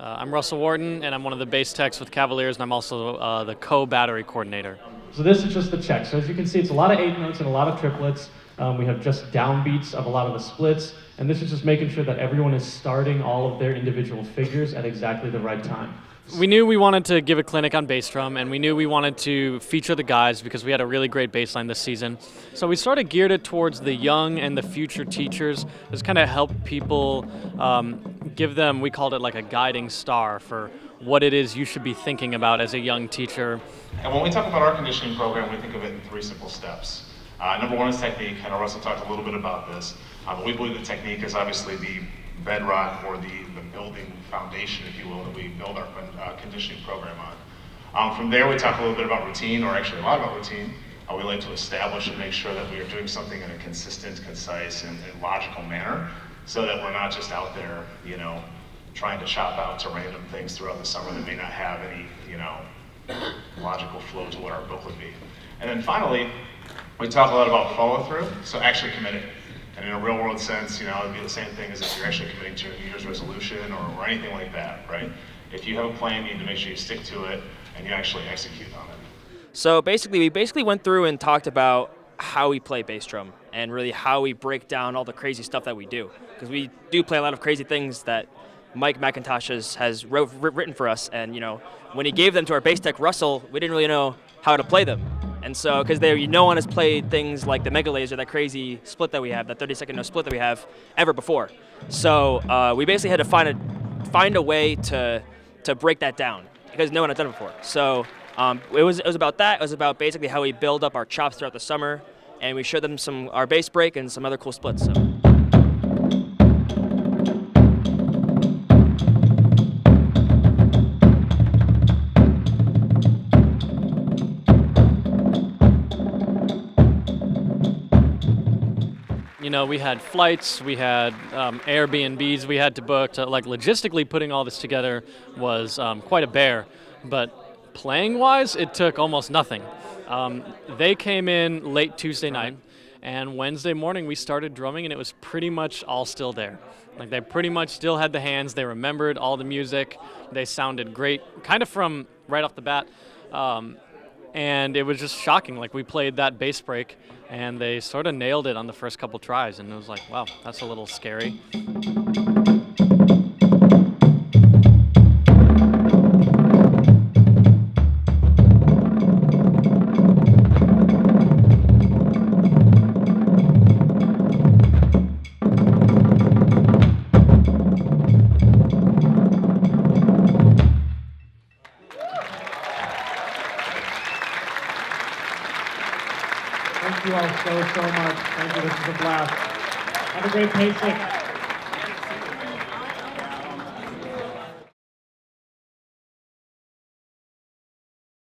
I'm Russell Wharton, and I'm one of the bass techs with Cavaliers, and I'm also the co-battery coordinator. So this is just the check. So as you can see, it's a lot of 8 notes and a lot of triplets. We have just downbeats of a lot of the splits, and this is just making sure that everyone is starting all of their individual figures at exactly the right time. We knew we wanted to give a clinic on bass drum, and we knew we wanted to feature the guys because we had a really great bass line this season. So we sort of geared it towards the young and the future teachers, just kind of help people give them, we called it like a guiding star for what it is you should be thinking about as a young teacher. And when we talk about our conditioning program, we think of it in 3 simple steps. Number 1 is technique. I know Russell talked a little bit about this, but we believe that technique is obviously the bedrock or the building foundation, if you will, that we build our conditioning program on. From there, we talk a little bit about routine, or actually a lot about routine. We like to establish and make sure that we are doing something in a consistent, concise, and logical manner, so that we're not just out there, trying to shop out to random things throughout the summer that may not have any, logical flow to what our book would be. And then finally, we talk a lot about follow through, so actually committing. And in a real world sense, it would be the same thing as if you're actually committing to a New Year's resolution or anything like that, right? If you have a plan, you need to make sure you stick to it and you actually execute on it. So we went through and talked about how we play bass drum and really how we break down all the crazy stuff that we do. Because we do play a lot of crazy things that Mike McIntosh has written for us, and when he gave them to our bass tech Russell, we didn't really know how to play them. And so, because no one has played things like the Mega Laser, that crazy split that we have, that 30-second no split that we have, ever before. So we basically had to find a way to break that down because no one had done it before. So it was about that. It was about basically how we build up our chops throughout the summer, and we showed them our bass break and some other cool splits. So. We had flights, we had Airbnbs we had to book. Logistically putting all this together was quite a bear, but playing-wise, it took almost nothing. They came in late Tuesday night, and Wednesday morning we started drumming, and it was pretty much all still there. They pretty much still had the hands, they remembered all the music, they sounded great, kind of from right off the bat. And it was just shocking. We played that bass break, and they sort of nailed it on the first couple tries, and it was like, wow, that's a little scary. Thank you all so much. Thank you. This is a blast. Have a great PASIC.